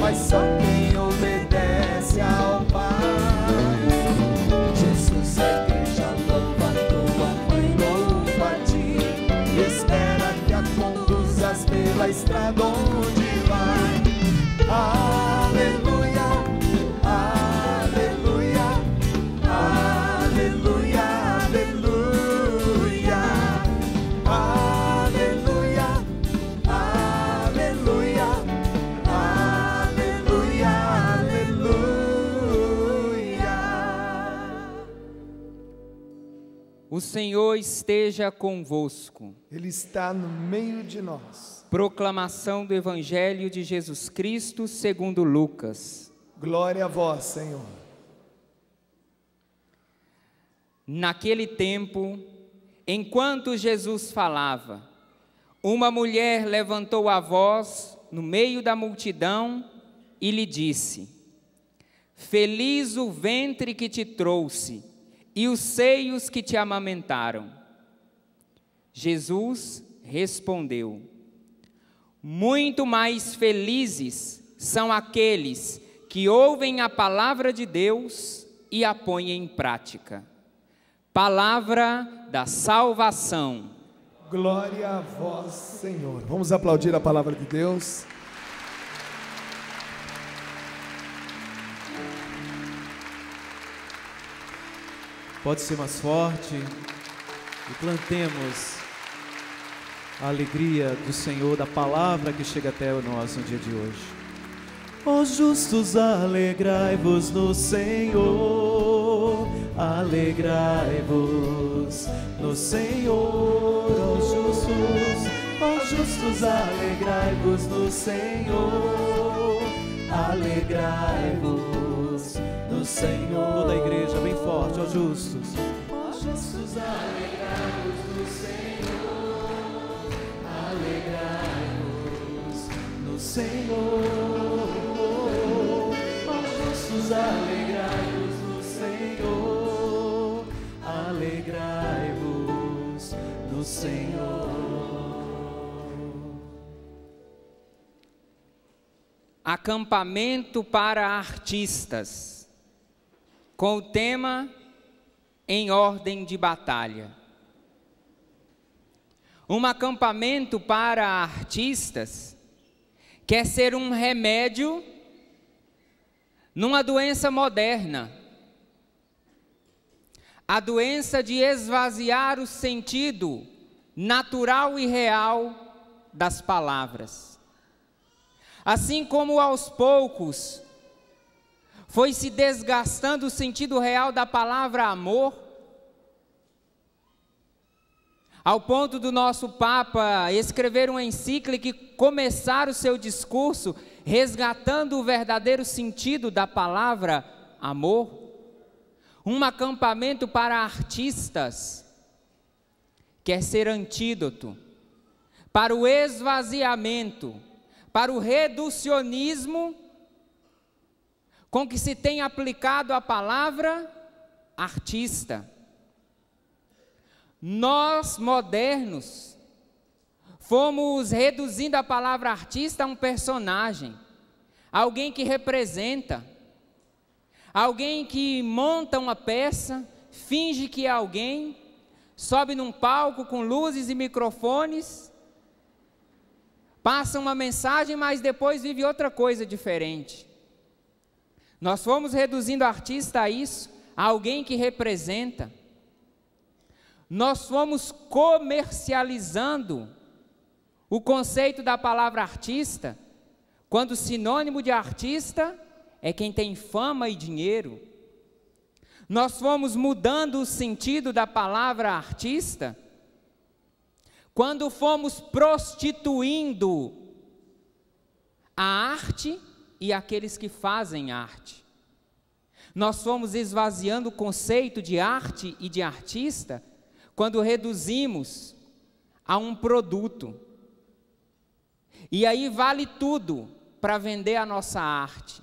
mas só quem obedece ao Pai. Jesus, a igreja louva tua mãe, louva a ti, espera que a conduzas pela estrada onde vai. Aleluia, aleluia, aleluia, aleluia, aleluia, aleluia, aleluia, aleluia. O Senhor esteja convosco. Ele está no meio de nós. Proclamação do Evangelho de Jesus Cristo segundo Lucas. Glória a vós, Senhor. Naquele tempo, enquanto Jesus falava, uma mulher levantou a voz no meio da multidão e lhe disse: Feliz o ventre que te trouxe e os seios que te amamentaram. Jesus respondeu: Muito mais felizes são aqueles que ouvem a palavra de Deus e a põem em prática. Palavra da salvação. Glória a vós, Senhor. Vamos aplaudir a palavra de Deus. Pode ser mais forte e plantemos a alegria do Senhor, da palavra que chega até nós no dia de hoje. Ó justos, alegrai-vos no Senhor, alegrai-vos no Senhor. Ó justos, alegrai-vos no Senhor, alegrai-vos no Senhor. Toda a igreja bem forte, ó justos. Ó justos, alegrai-vos no Senhor, alegrai-vos no Senhor. Ó justos, alegrai-vos no Senhor, alegrai-vos no Senhor. Acampamento para artistas, com o tema Em Ordem de Batalha. Um acampamento para artistas quer ser um remédio numa doença moderna, a doença de esvaziar o sentido natural e real das palavras. Assim como aos poucos foi se desgastando o sentido real da palavra amor, ao ponto do nosso Papa escrever uma encíclica e começar o seu discurso resgatando o verdadeiro sentido da palavra amor. Um acampamento para artistas quer ser antídoto para o esvaziamento, para o reducionismo com que se tem aplicado a palavra artista. Nós, modernos, fomos reduzindo a palavra artista a um personagem, alguém que representa, alguém que monta uma peça, finge que é alguém, sobe num palco com luzes e microfones, passa uma mensagem, mas depois vive outra coisa diferente. Nós fomos reduzindo o artista a isso, a alguém que representa. Nós fomos comercializando o conceito da palavra artista, quando o sinônimo de artista é quem tem fama e dinheiro. Nós fomos mudando o sentido da palavra artista, quando fomos prostituindo a arte e aqueles que fazem arte. Nós fomos esvaziando o conceito de arte e de artista, quando reduzimos a um produto. E aí vale tudo para vender a nossa arte.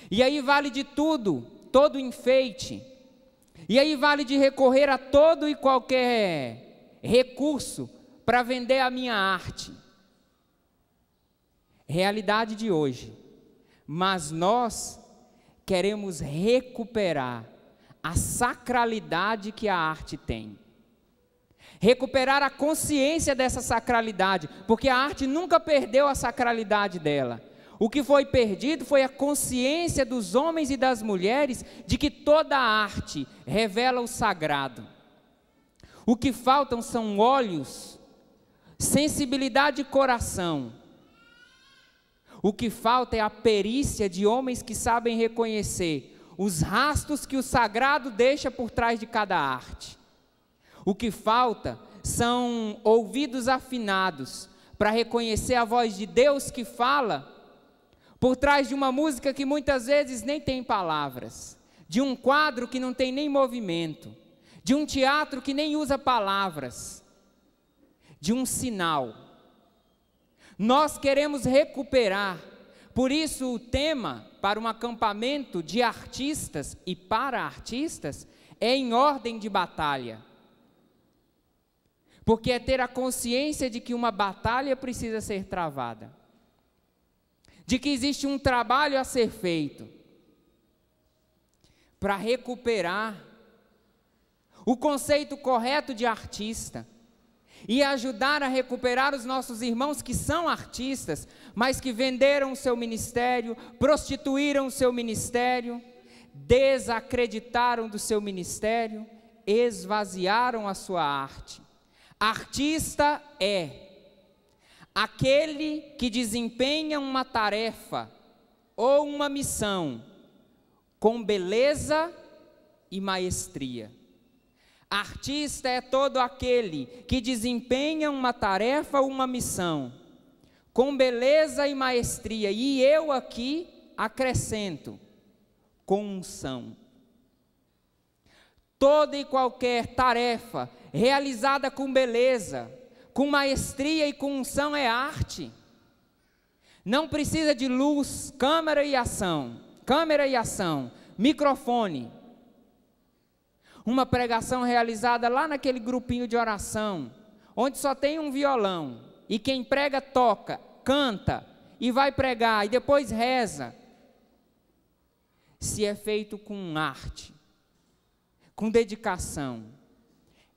E aí vale de tudo, todo enfeite. E aí vale de recorrer a todo e qualquer recurso para vender a minha arte. realidade de hoje, mas nós queremos recuperar a sacralidade que a arte tem. Recuperar a consciência dessa sacralidade, porque a arte nunca perdeu a sacralidade dela. O que foi perdido foi a consciência dos homens e das mulheres de que toda a arte revela o sagrado. O que faltam são olhos, sensibilidade e coração. O que falta é a perícia de homens que sabem reconhecer os rastros que o sagrado deixa por trás de cada arte. O que falta são ouvidos afinados para reconhecer a voz de Deus que fala por trás de uma música que muitas vezes nem tem palavras, de um quadro que não tem nem movimento, de um teatro que nem usa palavras, de um sinal. Nós queremos recuperar, por isso o tema para um acampamento de artistas e para artistas é em ordem de batalha. Porque é ter a consciência de que uma batalha precisa ser travada, de que existe um trabalho a ser feito para recuperar o conceito correto de artista e ajudar a recuperar os nossos irmãos que são artistas, mas que venderam o seu ministério, prostituíram o seu ministério, desacreditaram do seu ministério, esvaziaram a sua arte. Artista é aquele que desempenha uma tarefa ou uma missão com beleza e maestria. Artista é todo aquele que desempenha uma tarefa ou uma missão com beleza e maestria. E eu aqui acrescento, com unção. Toda e qualquer tarefa realizada com beleza, com maestria e com unção é arte. Não precisa de luz, câmera e ação, microfone. Uma pregação realizada lá naquele grupinho de oração, onde só tem um violão, e quem prega toca, canta, e vai pregar, e depois reza. Se é feito com arte, com dedicação,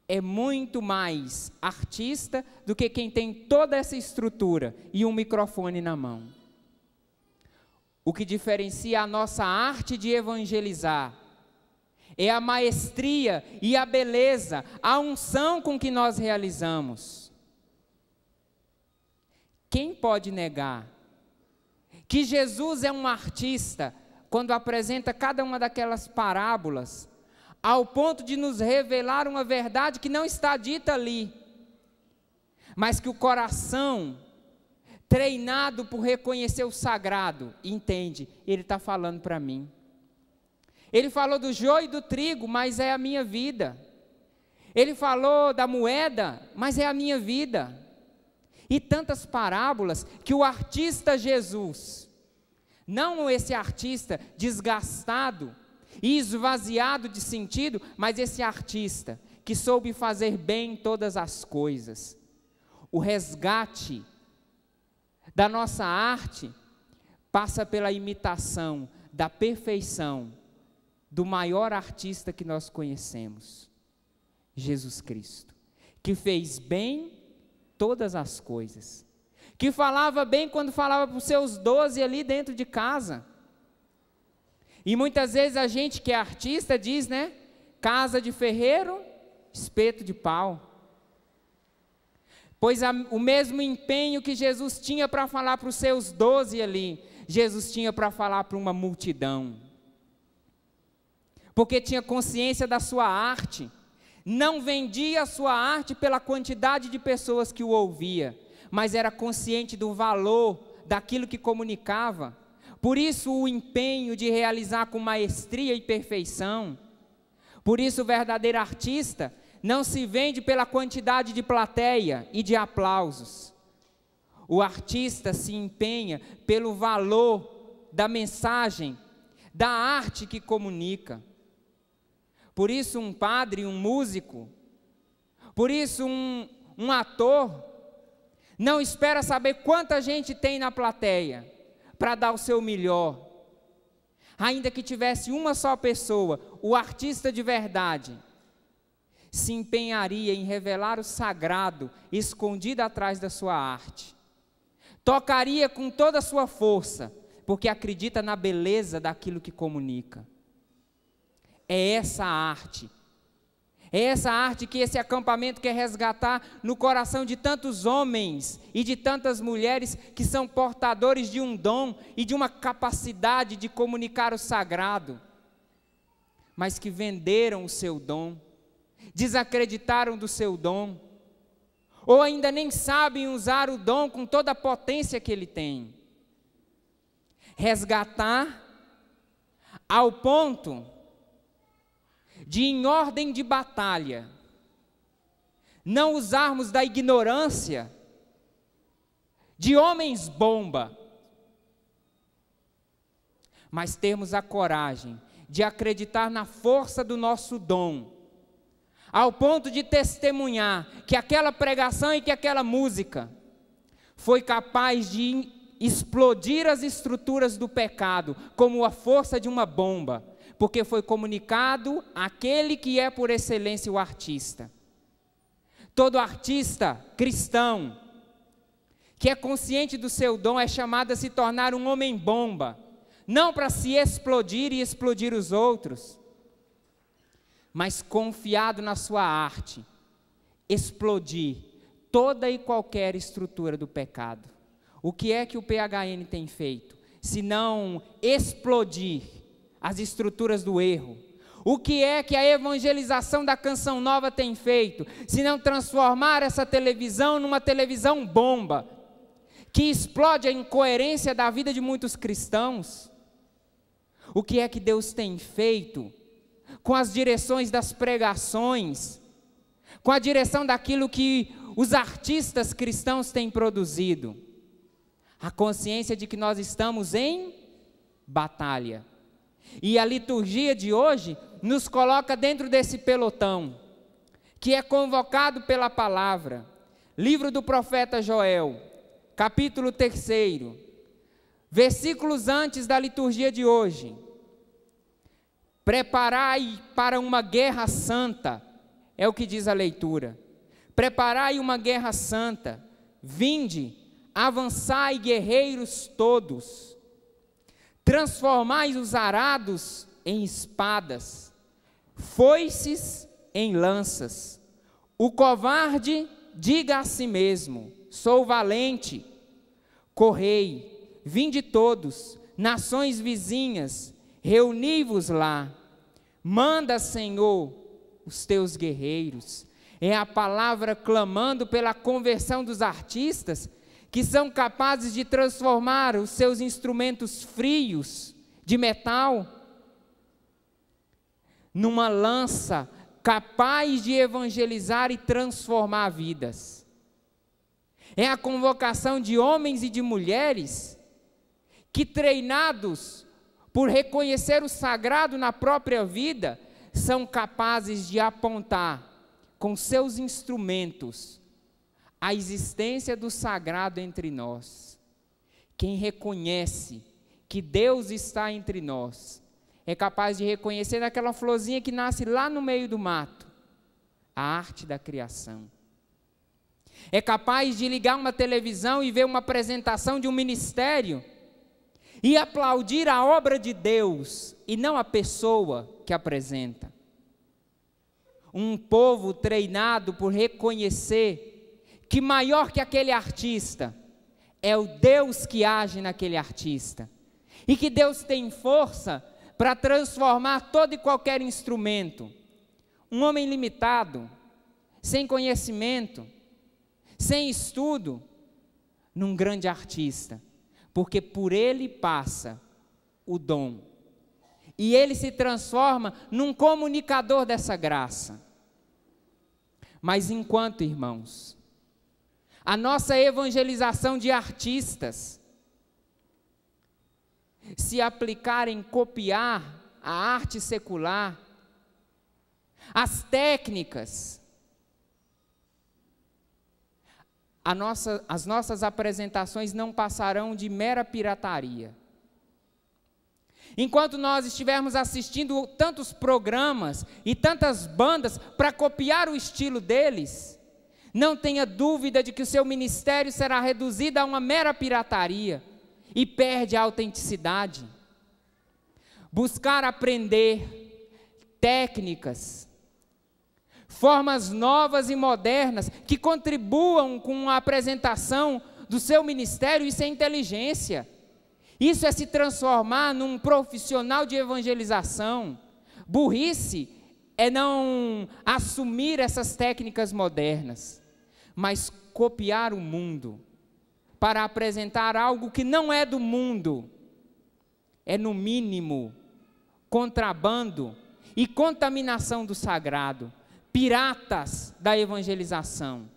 é muito mais artista do que quem tem toda essa estrutura e um microfone na mão. O que diferencia a nossa arte de evangelizar é a maestria e a beleza, a unção com que nós realizamos. Quem pode negar que Jesus é um artista quando apresenta cada uma daquelas parábolas, ao ponto de nos revelar uma verdade que não está dita ali, mas que o coração, treinado por reconhecer o sagrado, entende, ele está falando para mim. Ele falou do joio e do trigo, mas é a minha vida. Ele falou da moeda, mas é a minha vida. E tantas parábolas que o artista Jesus, não esse artista desgastado e esvaziado de sentido, mas esse artista que soube fazer bem todas as coisas. O resgate da nossa arte passa pela imitação da perfeição do maior artista que nós conhecemos, Jesus Cristo, que fez bem todas as coisas, que falava bem quando falava para os seus 12 ali dentro de casa. E muitas vezes a gente que é artista diz, né? Casa de ferreiro, espeto de pau. Pois o mesmo empenho que Jesus tinha para falar para os seus 12 ali, Jesus tinha para falar para uma multidão. Porque tinha consciência da sua arte. Não vendia a sua arte pela quantidade de pessoas que o ouvia, mas era consciente do valor daquilo que comunicava. Por isso o empenho de realizar com maestria e perfeição. Por isso o verdadeiro artista não se vende pela quantidade de plateia e de aplausos. O artista se empenha pelo valor da mensagem, da arte que comunica. Por isso um padre, um músico, por isso um ator, Não espera saber quanta gente tem na plateia para dar o seu melhor. Ainda que tivesse uma só pessoa, o artista de verdade se empenharia em revelar o sagrado escondido atrás da sua arte. Tocaria com toda a sua força, porque acredita na beleza daquilo que comunica. É essa arte. É essa arte que esse acampamento quer resgatar no coração de tantos homens e de tantas mulheres que são portadores de um dom e de uma capacidade de comunicar o sagrado, mas que venderam o seu dom, desacreditaram do seu dom, ou ainda nem sabem usar o dom com toda a potência que ele tem. Resgatar ao ponto de, em ordem de batalha, não usarmos da ignorância de homens bomba, mas termos a coragem de acreditar na força do nosso dom, ao ponto de testemunhar que aquela pregação e que aquela música foi capaz de explodir as estruturas do pecado como a força de uma bomba, porque foi comunicado aquele que é por excelência o artista. Todo artista cristão que é consciente do seu dom é chamado a se tornar um homem bomba, não para se explodir e explodir os outros, mas confiado na sua arte, explodir toda e qualquer estrutura do pecado. O que é que o PHN tem feito? Se não explodir as estruturas do erro. O que é que a evangelização da Canção Nova tem feito? Se não transformar essa televisão numa televisão bomba, que explode a incoerência da vida de muitos cristãos. O que é que Deus tem feito com as direções das pregações, com a direção daquilo que os artistas cristãos têm produzido? A consciência de que nós estamos em batalha. E a liturgia de hoje nos coloca dentro desse pelotão, que é convocado pela palavra. Livro do profeta Joel, capítulo 3, versículos antes da liturgia de hoje. Preparai para uma guerra santa, é o que diz a leitura. Preparai uma guerra santa, vinde, avançai guerreiros todos, transformai os arados em espadas, foices em lanças. O covarde diga a si mesmo, sou valente. Correi, vinde todos, nações vizinhas, reuni-vos lá. Manda, Senhor, os teus guerreiros. É a palavra clamando pela conversão dos artistas, que são capazes de transformar os seus instrumentos frios de metal numa lança capaz de evangelizar e transformar vidas. É a convocação de homens e de mulheres que, treinados por reconhecer o sagrado na própria vida, são capazes de apontar com seus instrumentos a existência do sagrado entre nós. Quem reconhece que Deus está entre nós, é capaz de reconhecer naquela florzinha que nasce lá no meio do mato, a arte da criação. É capaz de ligar uma televisão e ver uma apresentação de um ministério e aplaudir a obra de Deus e não a pessoa que apresenta. Um povo treinado por reconhecer que maior que aquele artista é o Deus que age naquele artista, e que Deus tem força para transformar todo e qualquer instrumento. Um homem limitado, sem conhecimento, sem estudo, num grande artista, porque por ele passa o dom, e ele se transforma num comunicador dessa graça. Mas enquanto, irmãos, a nossa evangelização de artistas se aplicar em copiar a arte secular, as técnicas, as nossas apresentações não passarão de mera pirataria. Enquanto nós estivermos assistindo tantos programas e tantas bandas para copiar o estilo deles, não tenha dúvida de que o seu ministério será reduzido a uma mera pirataria e perde a autenticidade. Buscar aprender técnicas, formas novas e modernas que contribuam com a apresentação do seu ministério, isso é inteligência. Isso é se transformar num profissional de evangelização. Burrice é não assumir essas técnicas modernas, mas copiar o mundo para apresentar algo que não é do mundo. É, no mínimo, contrabando e contaminação do sagrado, piratas da evangelização.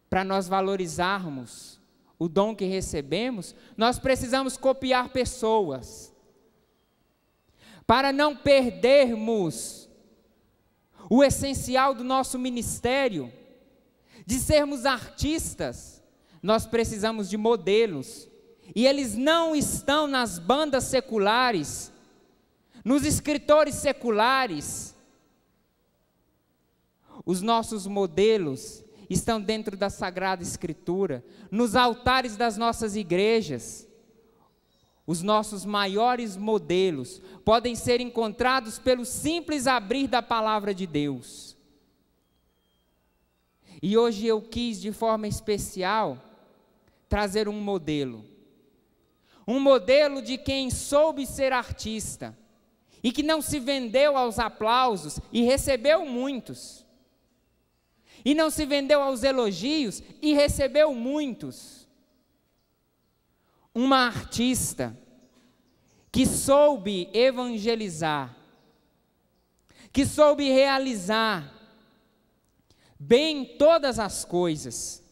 Para nós valorizarmos o dom que recebemos, nós precisamos copiar pessoas. Para não perdermos o essencial do nosso ministério, de sermos artistas, nós precisamos de modelos. E eles não estão nas bandas seculares, nos escritores seculares. Os nossos modelos estão dentro da Sagrada Escritura, nos altares das nossas igrejas. Os nossos maiores modelos podem ser encontrados pelo simples abrir da palavra de Deus. E hoje eu quis, de forma especial, trazer um modelo de quem soube ser artista, e que não se vendeu aos aplausos, e recebeu muitos. E não se vendeu aos elogios, e recebeu muitos. Uma artista que soube evangelizar, que soube realizar bem todas as coisas.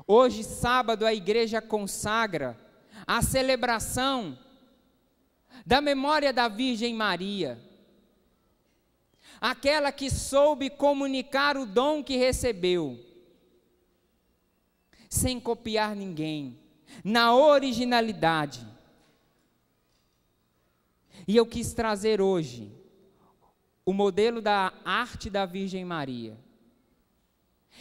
Hoje, sábado, a igreja consagra a celebração da memória da Virgem Maria, aquela que soube comunicar o dom que recebeu, sem copiar ninguém, na originalidade. E eu quis trazer hoje o modelo da arte da Virgem Maria.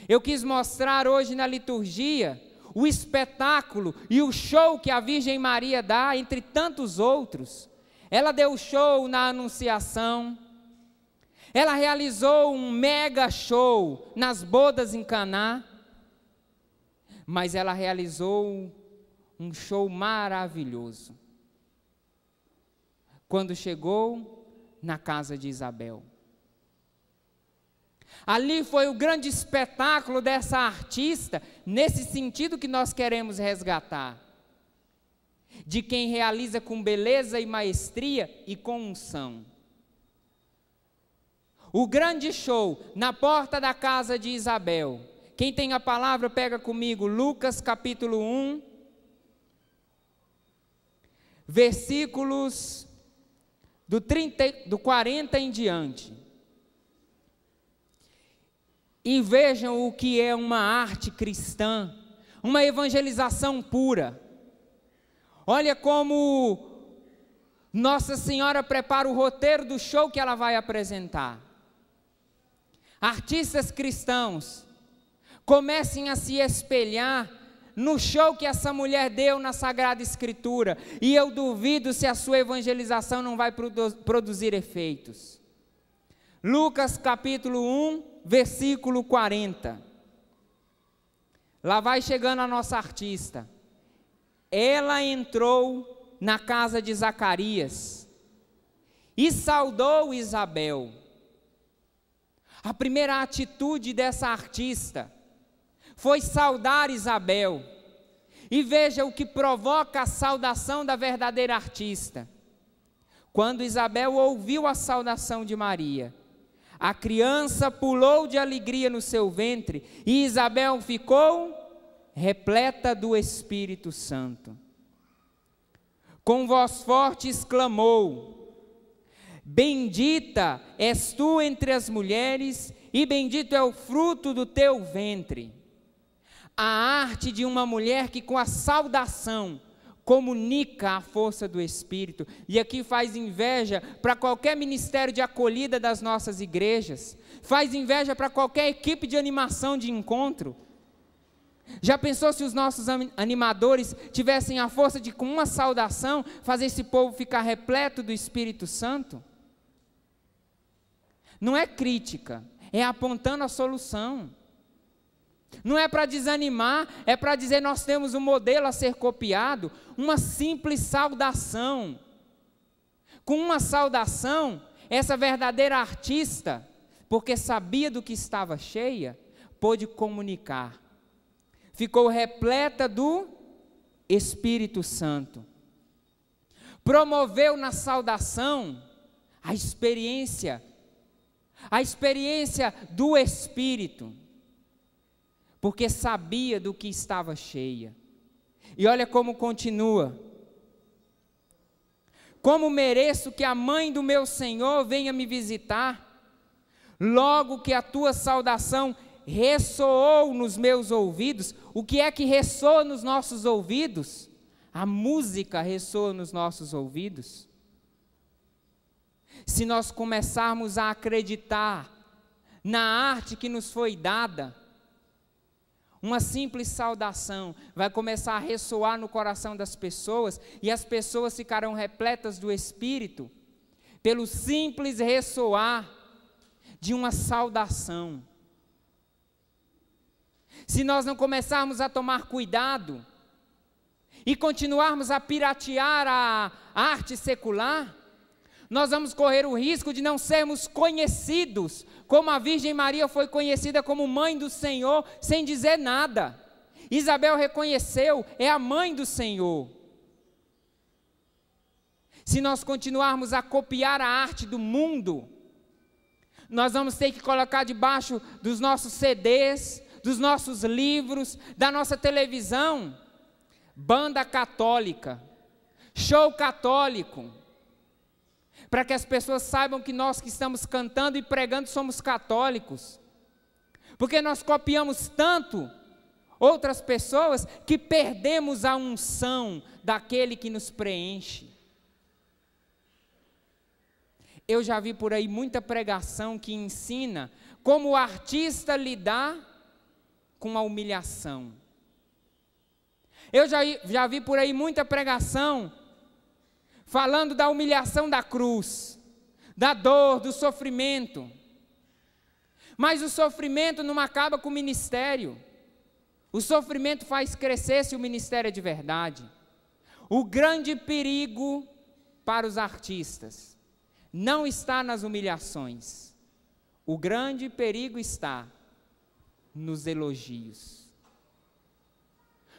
Eu quis mostrar hoje na liturgia o espetáculo e o show que a Virgem Maria dá, entre tantos outros. Ela deu show na Anunciação, ela realizou um mega show nas bodas em Caná, mas ela realizou um show maravilhoso quando chegou na casa de Isabel. Ali foi o grande espetáculo dessa artista, nesse sentido que nós queremos resgatar, de quem realiza com beleza e maestria e com unção. O grande show na porta da casa de Isabel. Quem tem a palavra, pega comigo, Lucas capítulo 1, versículos do 40 em diante. E vejam o que é uma arte cristã, uma evangelização pura. Olha como Nossa Senhora prepara o roteiro do show que ela vai apresentar. Artistas cristãos comecem a se espelhar no show que essa mulher deu na Sagrada Escritura, e eu duvido se a sua evangelização não vai produzir efeitos. Lucas capítulo 1, versículo 40. Lá vai chegando a nossa artista. Ela entrou na casa de Zacarias e saudou Isabel. A primeira atitude dessa artista foi saudar Isabel. E veja o que provoca a saudação da verdadeira artista. Quando Isabel ouviu a saudação de Maria, a criança pulou de alegria no seu ventre, e Isabel ficou repleta do Espírito Santo. Com voz forte exclamou: Bendita és tu entre as mulheres, e bendito é o fruto do teu ventre. A arte de uma mulher que com a saudação comunica a força do Espírito. E aqui faz inveja para qualquer ministério de acolhida das nossas igrejas. Faz inveja para qualquer equipe de animação de encontro. Já pensou se os nossos animadores tivessem a força de, com uma saudação, fazer esse povo ficar repleto do Espírito Santo? Não é crítica, é apontando a solução. Não é para desanimar, é para dizer nós temos um modelo a ser copiado, uma simples saudação. Com uma saudação, essa verdadeira artista, porque sabia do que estava cheia, pôde comunicar. Ficou repleta do Espírito Santo. Promoveu na saudação a experiência do Espírito, porque sabia do que estava cheia. E olha como continua. Como mereço que a mãe do meu Senhor venha me visitar, logo que a tua saudação ressoou nos meus ouvidos. O que é que ressoa nos nossos ouvidos? A música ressoa nos nossos ouvidos. Se nós começarmos a acreditar na arte que nos foi dada, uma simples saudação vai começar a ressoar no coração das pessoas, e as pessoas ficarão repletas do Espírito, pelo simples ressoar de uma saudação. Se nós não começarmos a tomar cuidado, e continuarmos a piratear a arte secular, nós vamos correr o risco de não sermos conhecidos, como a Virgem Maria foi conhecida como mãe do Senhor, sem dizer nada. Isabel reconheceu, é a mãe do Senhor. Se nós continuarmos a copiar a arte do mundo, nós vamos ter que colocar debaixo dos nossos CDs, dos nossos livros, da nossa televisão, banda católica, show católico, para que as pessoas saibam que nós que estamos cantando e pregando somos católicos, porque nós copiamos tanto outras pessoas que perdemos a unção daquele que nos preenche. Eu já vi por aí muita pregação que ensina como o artista lidar com a humilhação. Eu já vi por aí muita pregação falando da humilhação da cruz, da dor, do sofrimento. Mas o sofrimento não acaba com o ministério. O sofrimento faz crescer se o ministério é de verdade. O grande perigo para os artistas não está nas humilhações. O grande perigo está nos elogios.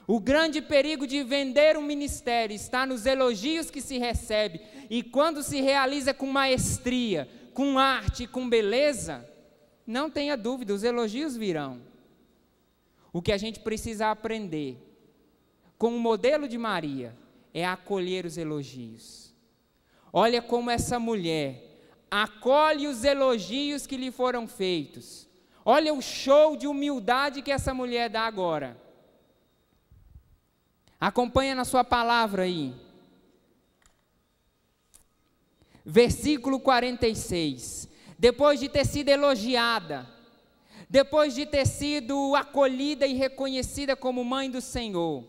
O grande perigo de vender um ministério está nos elogios que se recebe, e quando se realiza com maestria, com arte, com beleza, não tenha dúvida, os elogios virão. O que a gente precisa aprender, com o modelo de Maria, é acolher os elogios. Olha como essa mulher acolhe os elogios que lhe foram feitos. Olha o show de humildade que essa mulher dá agora. Acompanha na sua palavra aí. Versículo 46. Depois de ter sido elogiada, depois de ter sido acolhida e reconhecida como mãe do Senhor,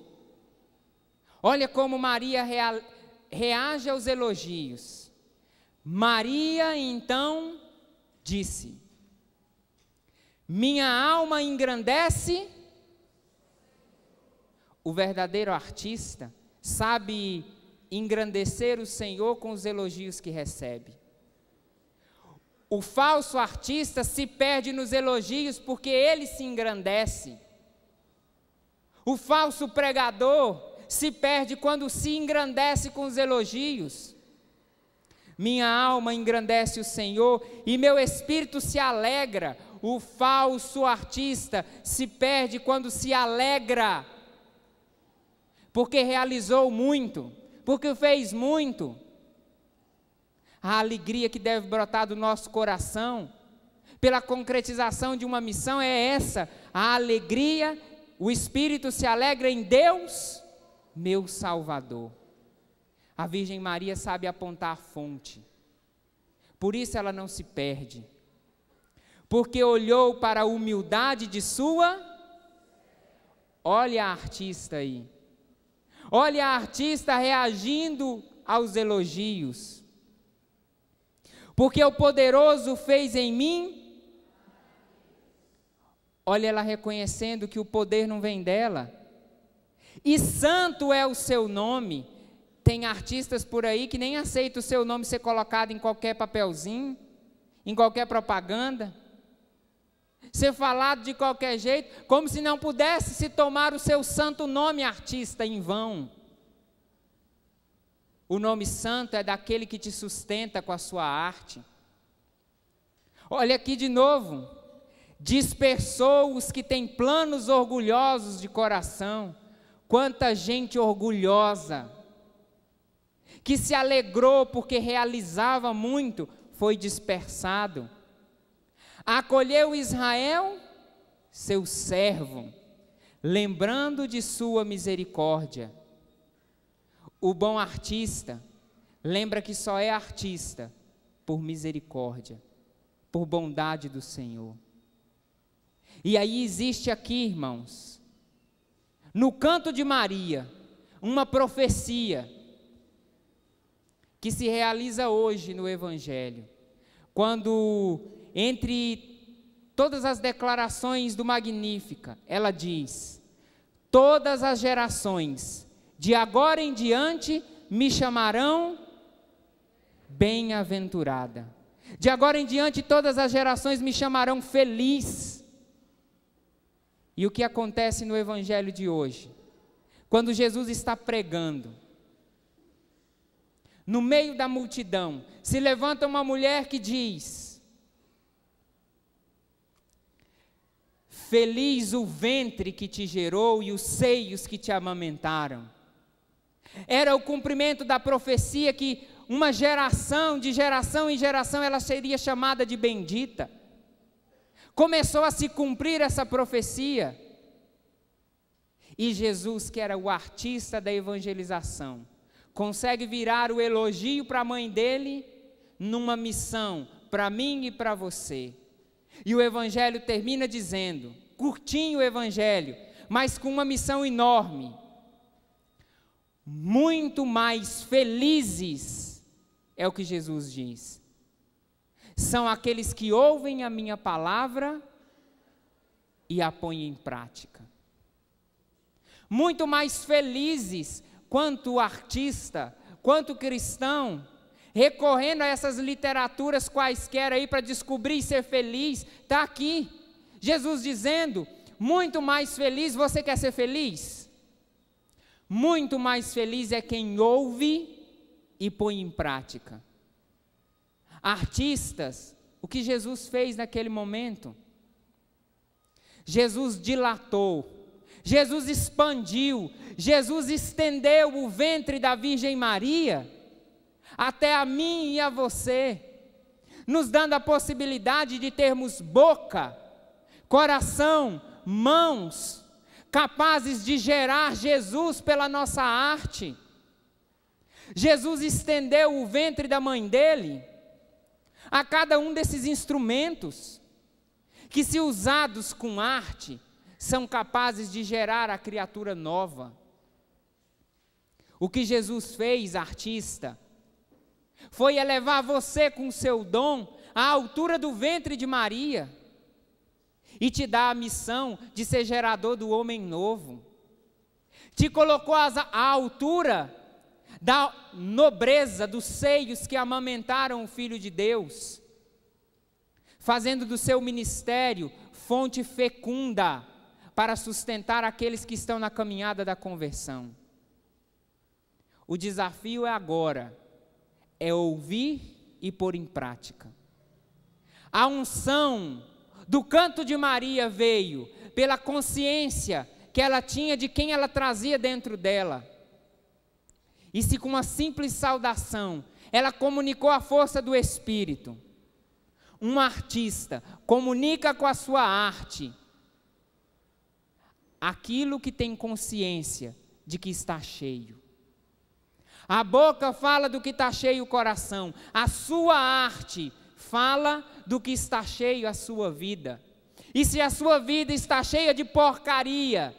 olha como Maria reage aos elogios. Maria então disse: minha alma engrandece. O verdadeiro artista sabe engrandecer o Senhor com os elogios que recebe. O falso artista se perde nos elogios porque ele se engrandece. O falso pregador se perde quando se engrandece com os elogios. Minha alma engrandece o Senhor e meu espírito se alegra. O falso artista se perde quando se alegra, porque realizou muito, porque fez muito. A alegria que deve brotar do nosso coração pela concretização de uma missão é essa: a alegria, o Espírito se alegra em Deus, meu Salvador. A Virgem Maria sabe apontar a fonte, por isso ela não se perde, porque olhou para a humildade de sua... Olha a artista aí, olha a artista reagindo aos elogios, porque o poderoso fez em mim. Olha ela reconhecendo que o poder não vem dela, e santo é o seu nome. Tem artistas por aí que nem aceitam o seu nome ser colocado em qualquer papelzinho, em qualquer propaganda, ser falado de qualquer jeito, como se não pudesse se tomar o seu santo nome, artista, em vão. O nome santo é daquele que te sustenta com a sua arte. Olha aqui de novo: dispersou os que têm planos orgulhosos de coração. Quanta gente orgulhosa, que se alegrou porque realizava muito, foi dispersado. Acolheu Israel, seu servo, lembrando de sua misericórdia. O bom artista lembra que só é artista por misericórdia, por bondade do Senhor. E aí existe aqui, irmãos, no canto de Maria, uma profecia que se realiza hoje no Evangelho, quando, entre todas as declarações do Magnífica, ela diz: todas as gerações, de agora em diante, me chamarão bem-aventurada. De agora em diante, todas as gerações me chamarão feliz. E o que acontece no Evangelho de hoje? Quando Jesus está pregando, no meio da multidão, se levanta uma mulher que diz: feliz o ventre que te gerou e os seios que te amamentaram. Era o cumprimento da profecia que uma geração, de geração em geração, ela seria chamada de bendita. Começou a se cumprir essa profecia. E Jesus, que era o artista da evangelização, consegue virar o elogio para a mãe dele numa missão para mim e para você. E o Evangelho termina dizendo, curtinho o Evangelho, mas com uma missão enorme: muito mais felizes, é o que Jesus diz, são aqueles que ouvem a minha palavra e a põem em prática. Muito mais felizes, quanto artista, quanto cristão, recorrendo a essas literaturas quaisquer aí para descobrir e ser feliz, está aqui, Jesus dizendo: muito mais feliz. Você quer ser feliz? Muito mais feliz é quem ouve e põe em prática. Artistas, o que Jesus fez naquele momento? Jesus dilatou, Jesus expandiu, Jesus estendeu o ventre da Virgem Maria até a mim e a você, nos dando a possibilidade de termos boca, coração, mãos, capazes de gerar Jesus pela nossa arte. Jesus estendeu o ventre da mãe dele a cada um desses instrumentos, que, se usados com arte, são capazes de gerar a criatura nova. O que Jesus fez, artista, foi elevar você com seu dom à altura do ventre de Maria e te dar a missão de ser gerador do homem novo. Te colocou à altura da nobreza dos seios que amamentaram o Filho de Deus, fazendo do seu ministério fonte fecunda para sustentar aqueles que estão na caminhada da conversão. O desafio é agora, é ouvir e pôr em prática. A unção do canto de Maria veio pela consciência que ela tinha de quem ela trazia dentro dela. E se com uma simples saudação ela comunicou a força do Espírito, um artista comunica com a sua arte aquilo que tem consciência de que está cheio. A boca fala do que está cheio o coração. A sua arte fala do que está cheio a sua vida. E se a sua vida está cheia de porcaria,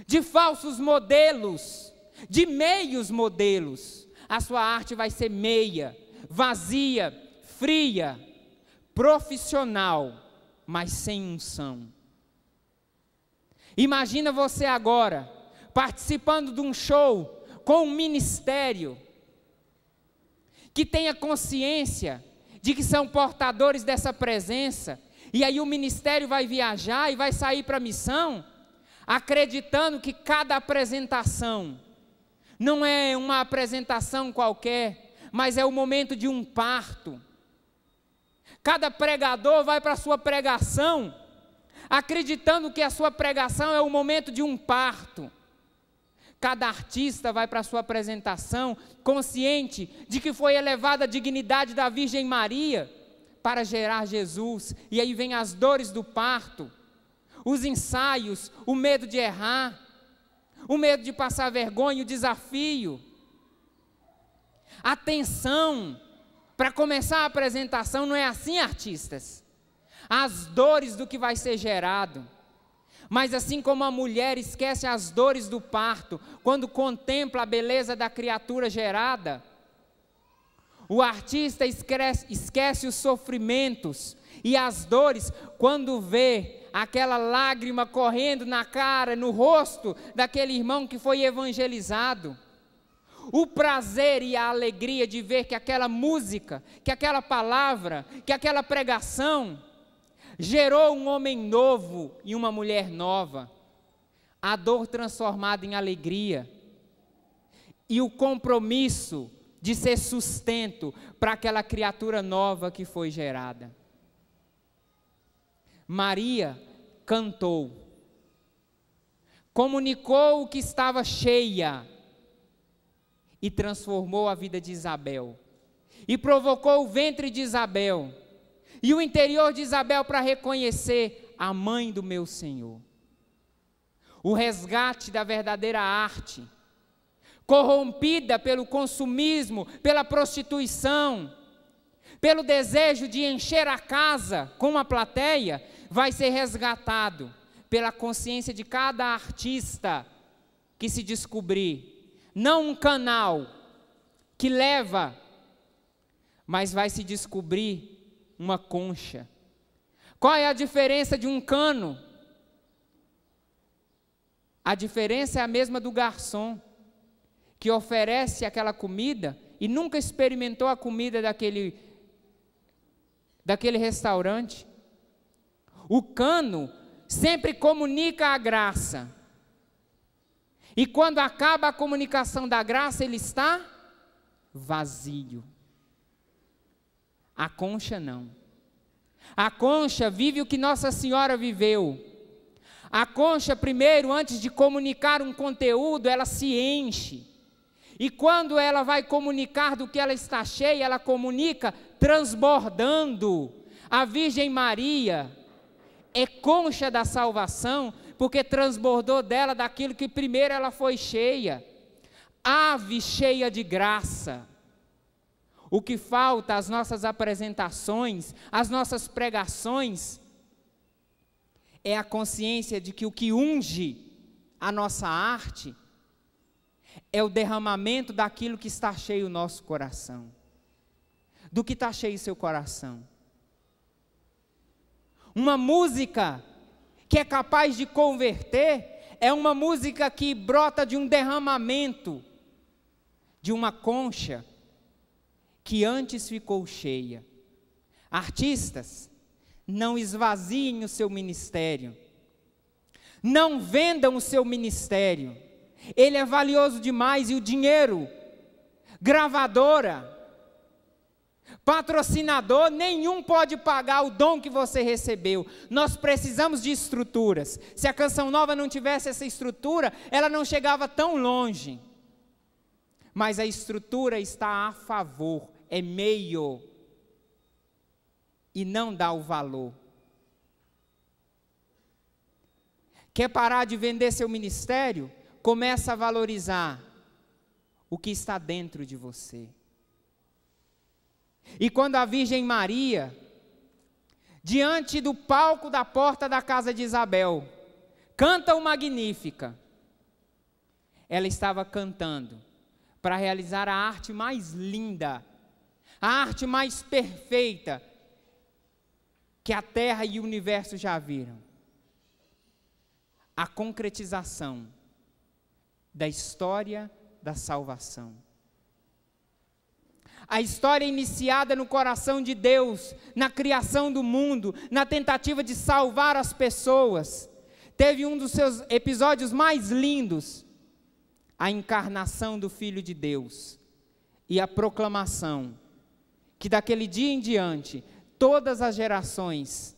de falsos modelos, de meios modelos, a sua arte vai ser meia, vazia, fria, profissional, mas sem unção. Imagina você agora, participando de um show com um ministério, que tenha consciência de que são portadores dessa presença, e aí o ministério vai viajar e vai sair para a missão, acreditando que cada apresentação não é uma apresentação qualquer, mas é o momento de um parto. Cada pregador vai para a sua pregação, acreditando que a sua pregação é o momento de um parto. Cada artista vai para a sua apresentação consciente de que foi elevada a dignidade da Virgem Maria para gerar Jesus. E aí vem as dores do parto, os ensaios, o medo de errar, o medo de passar vergonha, o desafio, a tensão para começar a apresentação. Não é assim, artistas? As dores do que vai ser gerado. Mas assim como a mulher esquece as dores do parto quando contempla a beleza da criatura gerada, o artista esquece os sofrimentos e as dores quando vê aquela lágrima correndo na cara, no rosto daquele irmão que foi evangelizado. O prazer e a alegria de ver que aquela música, que aquela palavra, que aquela pregação gerou um homem novo e uma mulher nova. A dor transformada em alegria. E o compromisso de ser sustento para aquela criatura nova que foi gerada. Maria cantou, comunicou que estava cheia e transformou a vida de Isabel, e provocou o ventre de Isabel e o interior de Isabel para reconhecer a mãe do meu Senhor. O resgate da verdadeira arte, corrompida pelo consumismo, pela prostituição, pelo desejo de encher a casa com uma plateia, vai ser resgatado pela consciência de cada artista que se descobrir. Não um canal que leva, mas vai se descobrir uma concha. Qual é a diferença de um cano? A diferença é a mesma do garçom, que oferece aquela comida e nunca experimentou a comida daquele restaurante. O cano sempre comunica a graça. E quando acaba a comunicação da graça, ele está vazio. A concha não. A concha vive o que Nossa Senhora viveu. A concha, primeiro, antes de comunicar um conteúdo, ela se enche. E quando ela vai comunicar do que ela está cheia, ela comunica transbordando. A Virgem Maria é concha da salvação, porque transbordou dela daquilo que primeiro ela foi cheia. Ave cheia de graça. O que falta às nossas apresentações, às nossas pregações, é a consciência de que o que unge a nossa arte é o derramamento daquilo que está cheio o nosso coração. Do que está cheio o seu coração. Uma música que é capaz de converter é uma música que brota de um derramamento, de uma concha que antes ficou cheia. Artistas, não esvaziem o seu ministério. Não vendam o seu ministério. Ele é valioso demais e o dinheiro, gravadora, patrocinador, nenhum pode pagar o dom que você recebeu. Nós precisamos de estruturas. Se a Canção Nova não tivesse essa estrutura, ela não chegava tão longe. Mas a estrutura está a favor, é meio. e não dá o valor. Quer parar de vender seu ministério? Começa a valorizar o que está dentro de você. E quando a Virgem Maria, diante do palco da porta da casa de Isabel, canta o Magnífica, ela estava cantando para realizar a arte mais linda, a arte mais perfeita que a terra e o universo já viram. A concretização da história da salvação. A história iniciada no coração de Deus, na criação do mundo, na tentativa de salvar as pessoas, teve um dos seus episódios mais lindos, a encarnação do Filho de Deus e a proclamação que daquele dia em diante, todas as gerações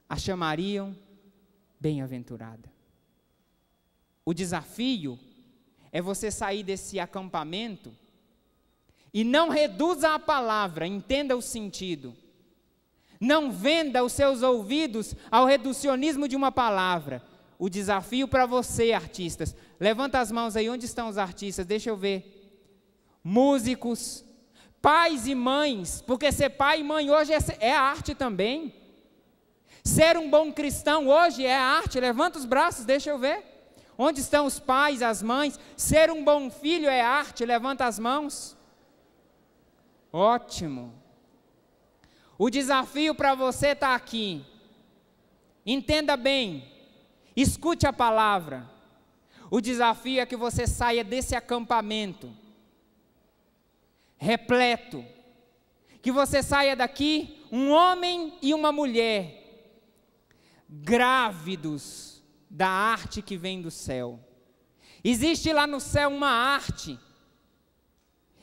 a chamariam bem-aventurada. O desafio é você sair desse acampamento e não reduza a palavra, entenda o sentido. Não venda os seus ouvidos ao reducionismo de uma palavra. O desafio para você, artistas, levanta as mãos aí, onde estão os artistas? Deixa eu ver. Músicos, pais e mães, porque ser pai e mãe hoje é arte também. Ser um bom cristão hoje é arte, levanta os braços, deixa eu ver. Onde estão os pais, as mães? Ser um bom filho é arte, levanta as mãos. Ótimo. O desafio para você está aqui. Entenda bem, escute a palavra. O desafio é que você saia desse acampamento repleto, que você saia daqui um homem e uma mulher grávidos da arte que vem do céu. Existe lá no céu uma arte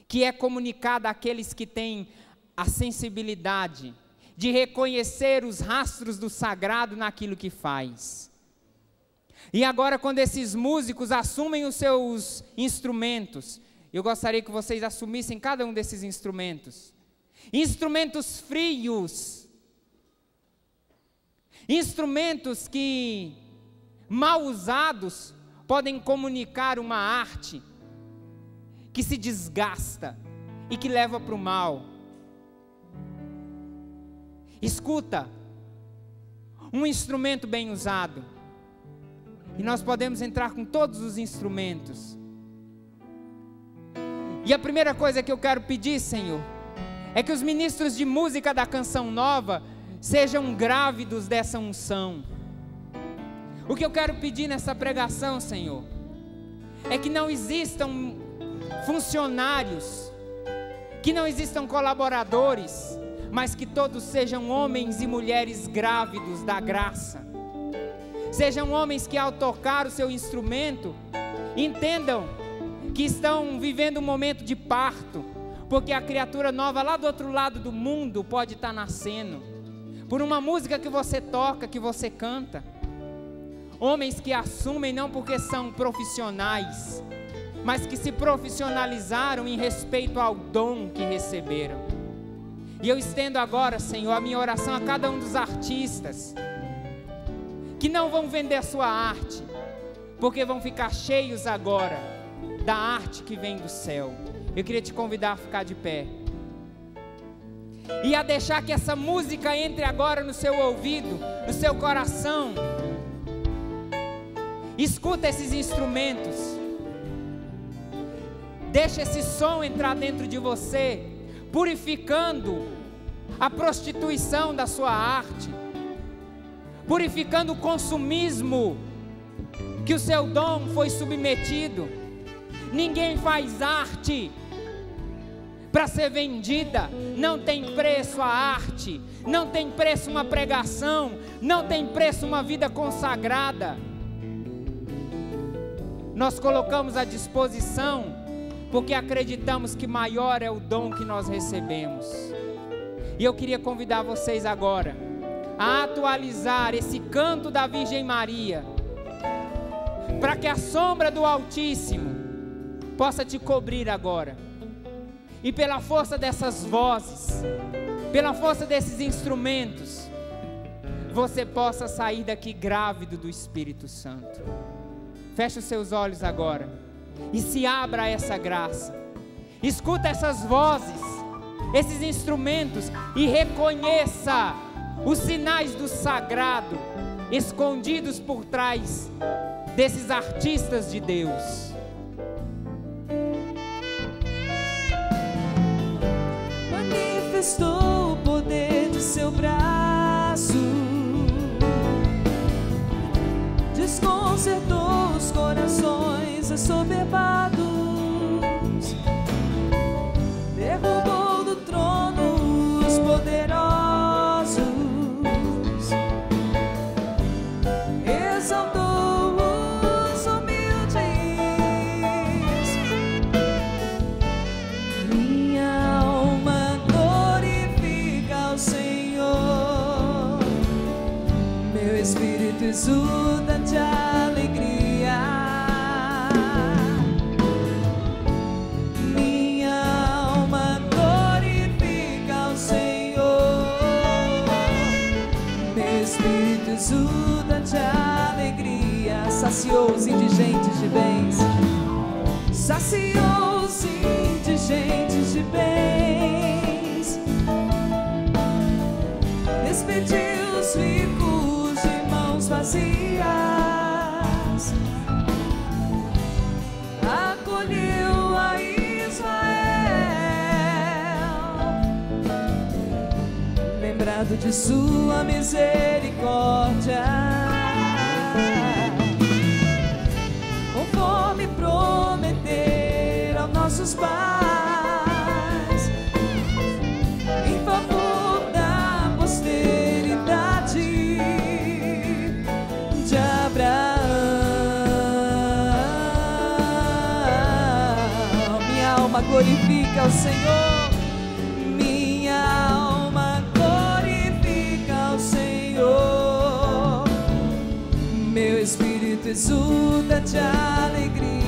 que é comunicada àqueles que têm a sensibilidade de reconhecer os rastros do sagrado naquilo que faz. E agora, quando esses músicos assumem os seus instrumentos, eu gostaria que vocês assumissem cada um desses instrumentos. Instrumentos frios, instrumentos que, mal usados, podem comunicar uma arte que se desgasta e que leva para o mal. Escuta, um instrumento bem usado, e nós podemos entrar com todos os instrumentos. E a primeira coisa que eu quero pedir, Senhor, é que os ministros de música da Canção Nova sejam grávidos dessa unção. O que eu quero pedir nessa pregação, Senhor, é que não existam funcionários, que não existam colaboradores, mas que todos sejam homens e mulheres grávidos da graça. Sejam homens que, ao tocar o seu instrumento, entendam que estão vivendo um momento de parto, porque a criatura nova lá do outro lado do mundo pode estar nascendo, por uma música que você toca, que você canta. Homens que assumem não porque são profissionais, mas que se profissionalizaram em respeito ao dom que receberam. E eu estendo agora, Senhor, a minha oração a cada um dos artistas, que não vão vender a sua arte, porque vão ficar cheios agora da arte que vem do céu. Eu queria te convidar a ficar de pé e a deixar que essa música entre agora no seu ouvido, no seu coração. Escuta esses instrumentos, deixa esse som entrar dentro de você, purificando a prostituição da sua arte, purificando o consumismo que o seu dom foi submetido. Ninguém faz arte para ser vendida, não tem preço a arte, não tem preço uma pregação, não tem preço uma vida consagrada. Nós colocamos à disposição porque acreditamos que maior é o dom que nós recebemos. E eu queria convidar vocês agora a atualizar esse canto da Virgem Maria, para que a sombra do Altíssimo possa te cobrir agora, e pela força dessas vozes, pela força desses instrumentos, você possa sair daqui grávido do Espírito Santo. Feche os seus olhos agora e se abra a essa graça. Escuta essas vozes, esses instrumentos, e reconheça os sinais do sagrado escondidos por trás desses artistas de Deus. Manifestou o poder de seu braço, desconcertou os corações assoberbados, derrubou do trono os poderosos, exaltou os humildes. Minha alma glorifica ao Senhor, meu espírito exulta de alegria. Minha alma glorifica ao Senhor, meu espírito exulta de alegria. Saciou os indigentes de bens, saciou os indigentes de bens, despediu os ricos de mãos vazias, acolheu a Israel, lembrado de sua misericórdia, conforme prometeram nossos pais, em favor da posteridade de Abraão. Minha alma glorifica ao Senhor, minha alma glorifica ao Senhor, meu espírito exulta de alegria.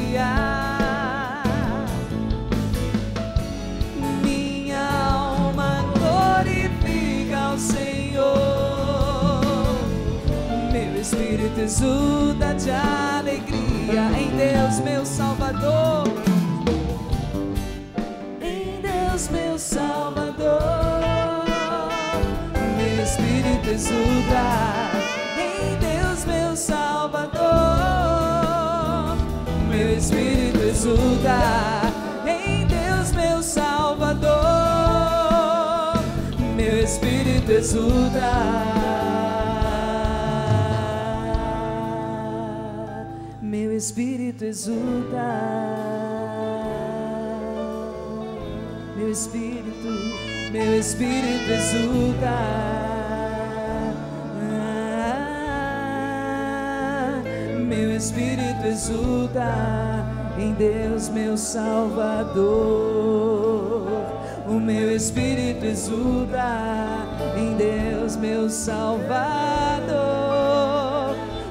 Minha alma glorifica ao Senhor, meu espírito exulta de alegria em Deus meu Salvador, em Deus meu Salvador. Meu espírito exulta em Deus meu Salvador, meu espírito exulta em Deus meu Salvador, meu espírito exulta, meu espírito exulta, meu espírito exulta, meu espírito exulta em Deus meu Salvador, o meu espírito exulta em Deus meu Salvador,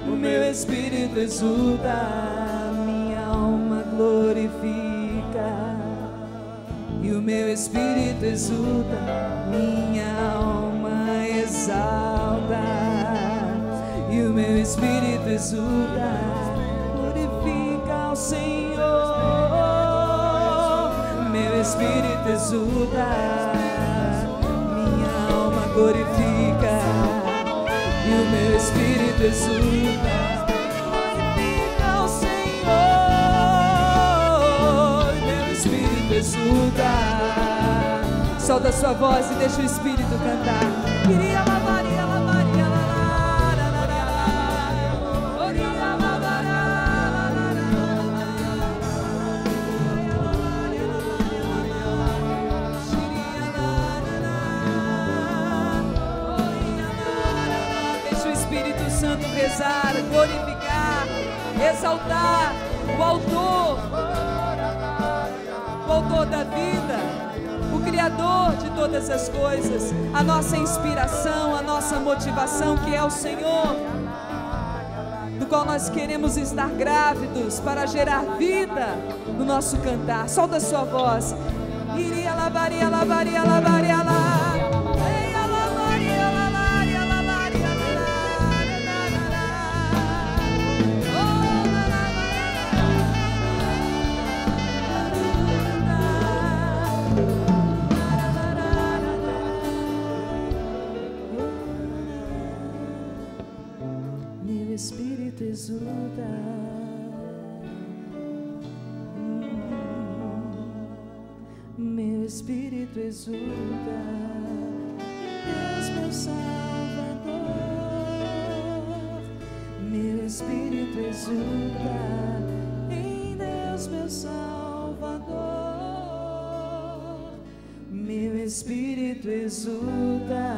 o meu espírito exulta, minha alma glorifica, e o meu espírito exulta, minha alma exalta, e o meu espírito exulta, glorifica ao Senhor, meu espírito exulta, minha alma glorifica, e o meu espírito exulta, glorifica ao Senhor, meu espírito exulta. Solta a sua voz e deixa o Espírito cantar. Iria lavaria, lavaria, deixa o Espírito Santo rezar, glorificar, exaltar o autor da vida, o Criador de todas as coisas, a nossa inspiração, a nossa motivação, que é o Senhor, do qual nós queremos estar grávidos para gerar vida no nosso cantar. Solta a sua voz. Iria lavaria, lavaria, lavaria, lá. espírito exulta, Deus meu Salvador. Meu espírito exulta em Deus meu Salvador. Meu espírito exulta.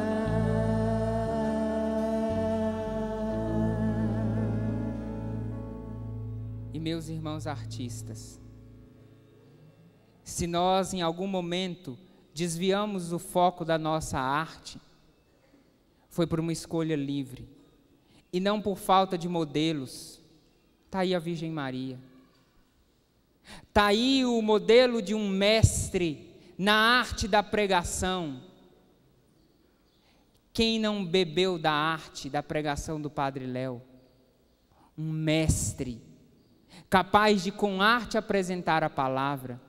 E meus irmãos artistas, se nós em algum momento desviamos o foco da nossa arte, foi por uma escolha livre e não por falta de modelos. Está aí a Virgem Maria, está aí o modelo de um mestre na arte da pregação. Quem não bebeu da arte da pregação do Padre Léo? Um mestre capaz de com arte apresentar a palavra.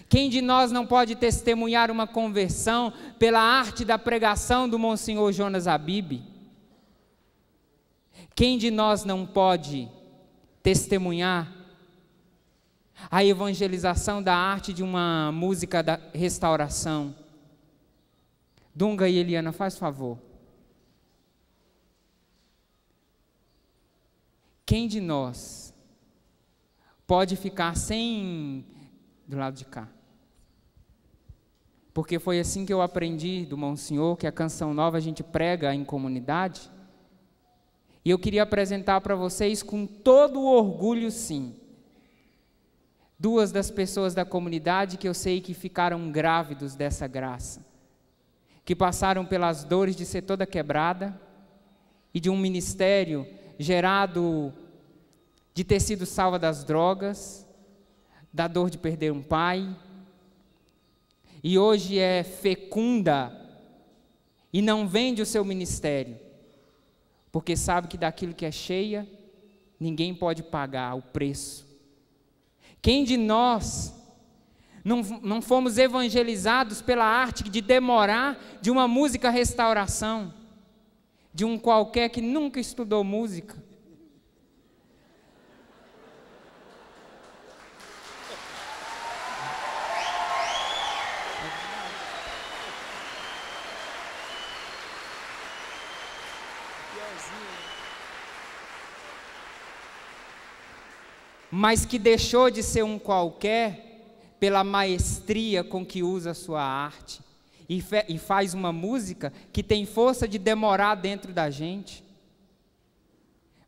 Quem de nós não pode testemunhar uma conversão pela arte da pregação do Monsenhor Jonas Abib? Quem de nós não pode testemunhar a evangelização da arte de uma música da restauração? Dunga e Eliana, faz favor. Quem de nós pode ficar sem... do lado de cá? Porque foi assim que eu aprendi do Monsenhor, que a canção nova a gente prega em comunidade. E eu queria apresentar para vocês com todo o orgulho, sim, duas das pessoas da comunidade que eu sei que ficaram grávidos dessa graça, que passaram pelas dores de ser toda quebrada e de um ministério gerado de ter sido salva das drogas, da dor de perder um pai, e hoje é fecunda e não vende o seu ministério, porque sabe que daquilo que é cheia, ninguém pode pagar o preço. Quem de nós não fomos evangelizados pela arte de demorar de uma música restauração, de um qualquer que nunca estudou música? Mas que deixou de ser um qualquer pela maestria com que usa a sua arte e faz uma música que tem força de demorar dentro da gente.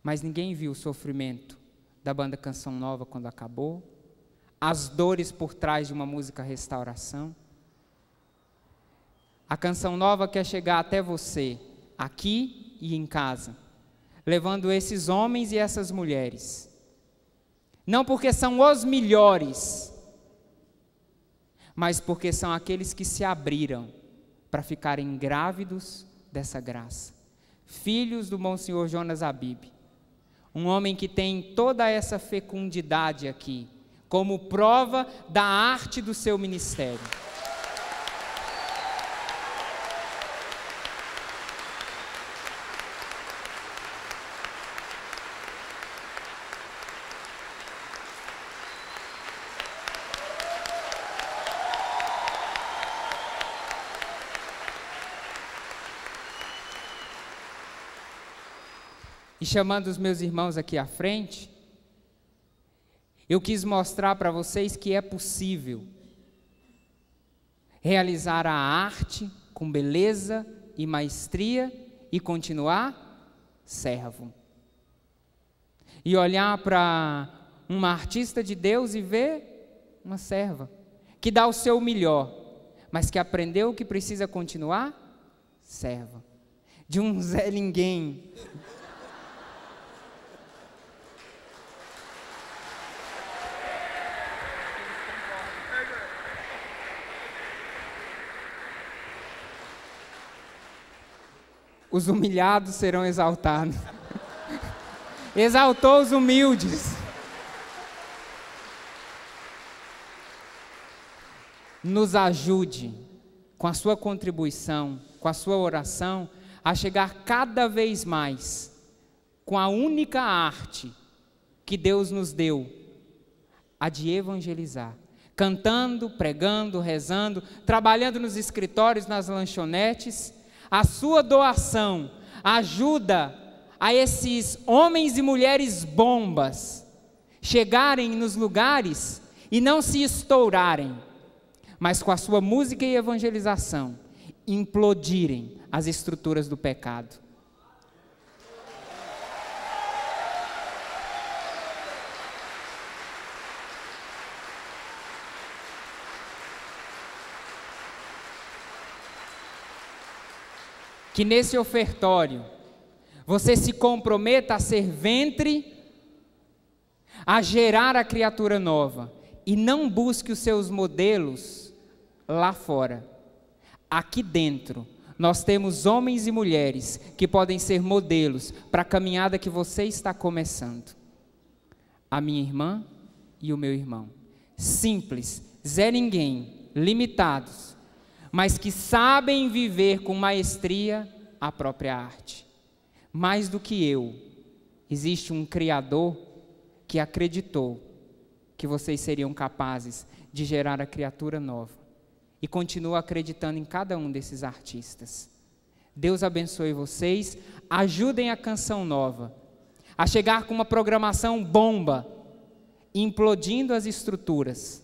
Mas ninguém viu o sofrimento da banda Canção Nova quando acabou, as dores por trás de uma música restauração. A Canção Nova quer chegar até você, aqui e em casa, levando esses homens e essas mulheres, não porque são os melhores, mas porque são aqueles que se abriram para ficarem grávidos dessa graça. Filhos do Monsenhor Jonas Abib, um homem que tem toda essa fecundidade aqui, como prova da arte do seu ministério. E chamando os meus irmãos aqui à frente, eu quis mostrar para vocês que é possível realizar a arte com beleza e maestria e continuar servo. E olhar para uma artista de Deus e ver uma serva que dá o seu melhor, mas que aprendeu que precisa continuar serva. De um Zé Ninguém. Os humilhados serão exaltados. Exaltou os humildes. Nos ajude, com a sua contribuição, com a sua oração, a chegar cada vez mais com a única arte que Deus nos deu, a de evangelizar. cantando, pregando, rezando, trabalhando nos escritórios, nas lanchonetes. A sua doação ajuda a esses homens e mulheres bombas chegarem nos lugares e não se estourarem, mas com a sua música e evangelização implodirem as estruturas do pecado. Que nesse ofertório você se comprometa a ser ventre, a gerar a criatura nova, e não busque os seus modelos lá fora. Aqui dentro nós temos homens e mulheres que podem ser modelos para a caminhada que você está começando. A minha irmã e o meu irmão, simples, Zé ninguém, limitados, mas que sabem viver com maestria a própria arte. Mais do que eu, existe um Criador que acreditou que vocês seriam capazes de gerar a criatura nova, e continua acreditando em cada um desses artistas. Deus abençoe vocês, ajudem a Canção Nova a chegar com uma programação bomba, implodindo as estruturas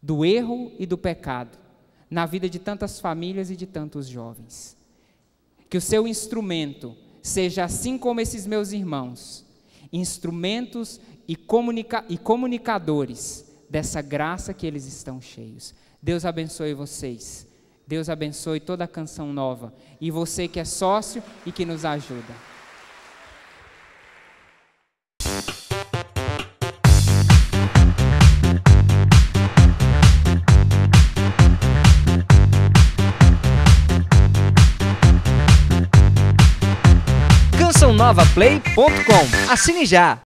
do erro e do pecado na vida de tantas famílias e de tantos jovens. Que o seu instrumento seja, assim como esses meus irmãos, instrumentos e comunicadores dessa graça que eles estão cheios. Deus abençoe vocês. Deus abençoe toda a Canção Nova. E você que é sócio e que nos ajuda. CançãoNovaPlay.com. Assine já!